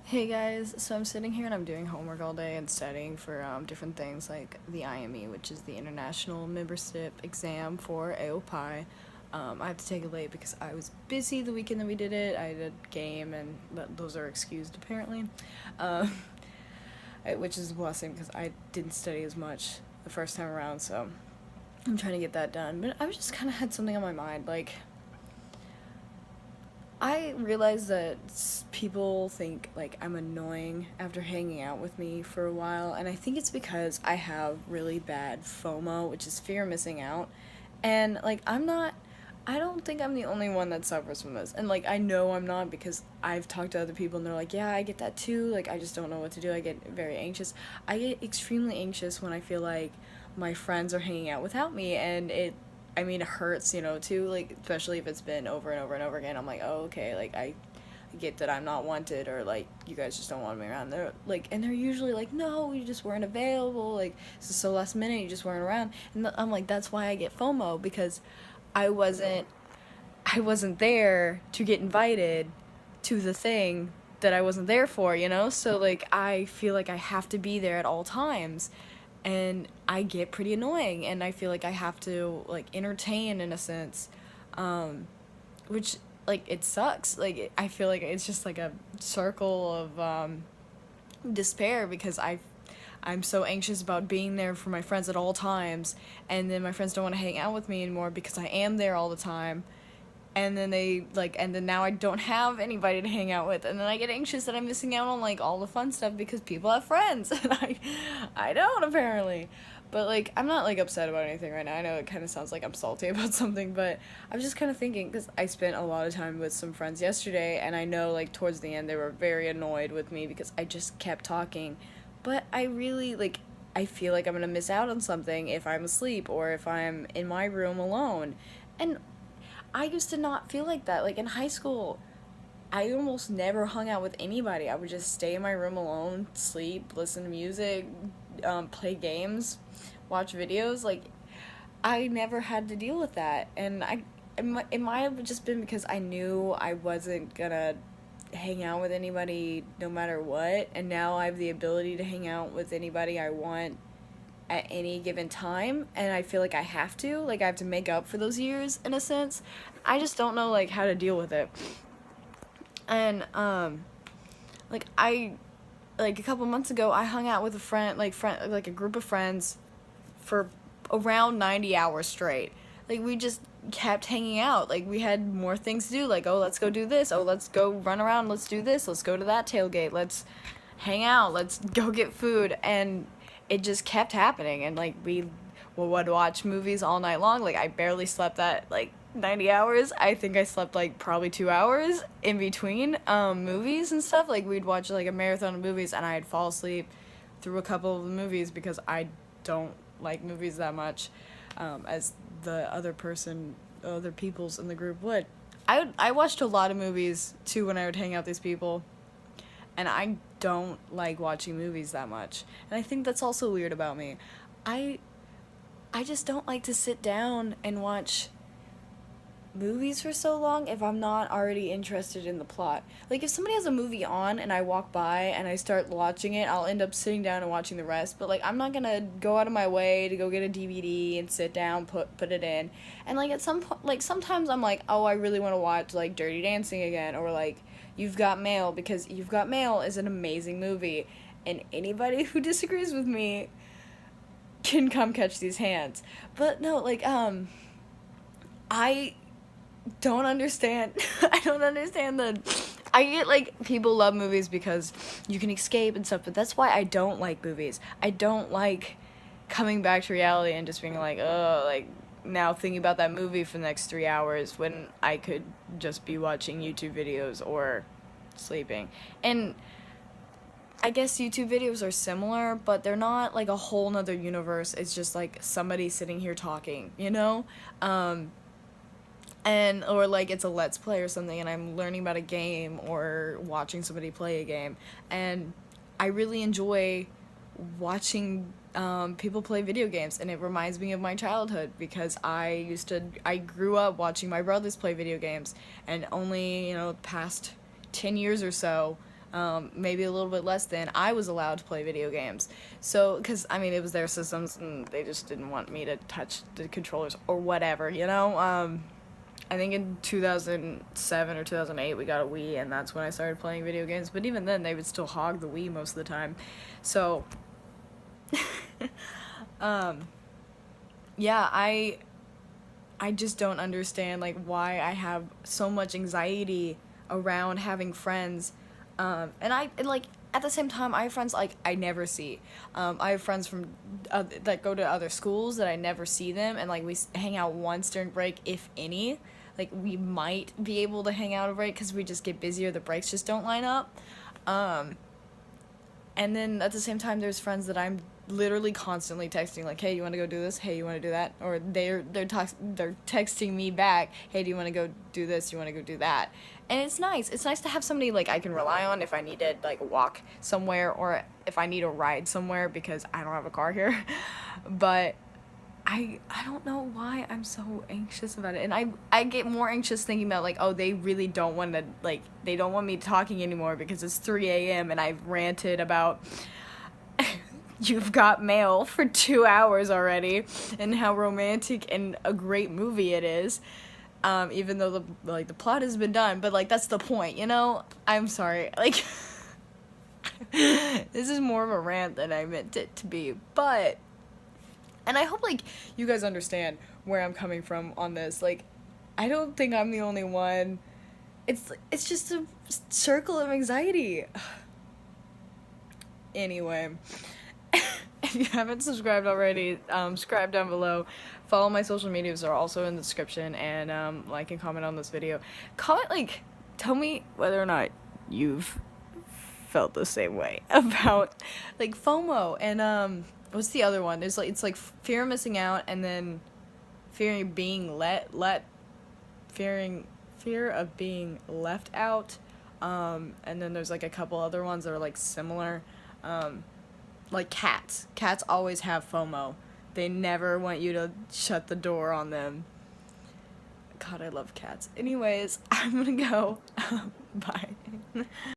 Hey guys, so I'm sitting here and I'm doing homework all day and studying for different things like the IME, which is the International Membership Exam for AOPI. I have to take it late because I was busy the weekend that we did it. I did a game and those are excused apparently, um, which is a blessing because I didn't study as much the first time around, so I'm trying to get that done. But I just kind of had something on my mind, like I realize that people think like I'm annoying after hanging out with me for a while, and I think it's because I have really bad FOMO, which is fear of missing out. And like I don't think I'm the only one that suffers from this. And like I know I'm not because I've talked to other people and they're like, "Yeah, I get that too. Like I just don't know what to do. I get very anxious. I get extremely anxious when I feel like my friends are hanging out without me and it hurts, too, like, especially if it's been over and over and over again. I'm like, oh, okay, like, I get that I'm not wanted, or, like, you guys just don't want me around. And they're usually like, no, you just weren't available, like, this is so last minute, you just weren't around. And I'm like, that's why I get FOMO, because I wasn't, I wasn't there to get invited to the thing that I wasn't there for, So, like, I feel like I have to be there at all times and I get pretty annoying and I feel like I have to like entertain in a sense, which like it sucks. Like I feel like it's just like a circle of despair because I'm so anxious about being there for my friends at all times, and then my friends don't want to hang out with me anymore because I am there all the time, and then now I don't have anybody to hang out with, and then I get anxious that I'm missing out on like all the fun stuff because people have friends and I don't apparently. But like I'm not like upset about anything right now. I know it kind of sounds like I'm salty about something, but I'm just kind of thinking because I spent a lot of time with some friends yesterday, and I know like towards the end they were very annoyed with me because I just kept talking. But I really like I feel like I'm gonna miss out on something if I'm asleep or if I'm in my room alone. And I used to not feel like that. Like in high school, I almost never hung out with anybody. I would just stay in my room alone, sleep, listen to music, play games, watch videos. Like I never had to deal with that, and it might have just been because I knew I wasn't gonna hang out with anybody no matter what, and now I have the ability to hang out with anybody I want at any given time, and I feel like I have to make up for those years in a sense. I just don't know like how to deal with it. And like I like a couple months ago I hung out with a group of friends for around 90 hours straight. Like we just kept hanging out. Like we had more things to do. Like, oh, let's go do this. Oh, let's go run around. Let's do this. Let's go to that tailgate. Let's hang out. Let's go get food. And it just kept happening. And like we would watch movies all night long. Like I barely slept that like 90 hours. I think I slept like probably 2 hours in between movies and stuff. Like we'd watch like a marathon of movies and I'd fall asleep through a couple of the movies because I don't like movies that much, as the other people's in the group would. I watched a lot of movies too when I would hang out with these people, and I don't like watching movies that much. And I think that's also weird about me. I I just don't like to sit down and watch movies for so long if I'm not already interested in the plot. Like if somebody has a movie on and I walk by and I start watching it, I'll end up sitting down and watching the rest. But like I'm not gonna go out of my way to go get a DVD and sit down, put it in. And like at some point, like sometimes I'm like, oh, I really want to watch like Dirty Dancing again, or like You've Got Mail, because You've Got Mail is an amazing movie. And anybody who disagrees with me can come catch these hands. But no, like I don't understand. I don't understand the. I get like people love movies because you can escape and stuff, but that's why I don't like movies. I don't like coming back to reality and just being like, oh, like now thinking about that movie for the next 3 hours when I could just be watching YouTube videos or sleeping. And I guess YouTube videos are similar, but they're not like a whole nother universe. It's just like somebody sitting here talking, and or like it's a let's play or something and I'm learning about a game or watching somebody play a game, and I really enjoy watching people play video games, and it reminds me of my childhood because I grew up watching my brothers play video games, and only past 10 years or so maybe a little bit less than, I was allowed to play video games. So, because, I mean, it was their systems, and they just didn't want me to touch the controllers or whatever, you know? I think in 2007 or 2008 we got a Wii, and that's when I started playing video games, but even then they would still hog the Wii most of the time. So, yeah, I just don't understand, like, why I have so much anxiety around having friends. And like, at the same time, I have friends, like, I never see. I have friends from, that go to other schools that I never see them, and, like, we hang out once during break, if any. Like, we might be able to hang out a break because we just get busier, the breaks just don't line up. And then at the same time, there's friends that I'm literally constantly texting, like, hey, you want to go do this? Hey, you want to do that? Or they're texting me back, hey, do you want to go do this? You want to go do that? And it's nice. It's nice to have somebody, like, I can rely on if I need to, like, walk somewhere, or if I need a ride somewhere, because I don't have a car here. But I don't know why I'm so anxious about it. And I get more anxious thinking about, like, oh, they really don't want to, like, they don't want me talking anymore because it's 3 a.m. and I've ranted about You've Got Mail for 2 hours already, and how romantic and a great movie it is. Even though the plot has been done, but, like, that's the point, you know? I'm sorry, like, this is more of a rant than I meant it to be, but, and I hope, like, you guys understand where I'm coming from on this. Like, I don't think I'm the only one. It's just a circle of anxiety. Anyway, if you haven't subscribed already, subscribe down below. Follow my social medias, are also in the description, and like and comment on this video. Comment, like, tell me whether or not you've felt the same way about, like, FOMO, and what's the other one? There's, like, it's like fear of missing out, and then fear of being fear of being left out, and then there's, like, a couple other ones that are, like, similar, like cats. Cats always have FOMO. They never want you to shut the door on them. God, I love cats. Anyways, I'm gonna go. Bye.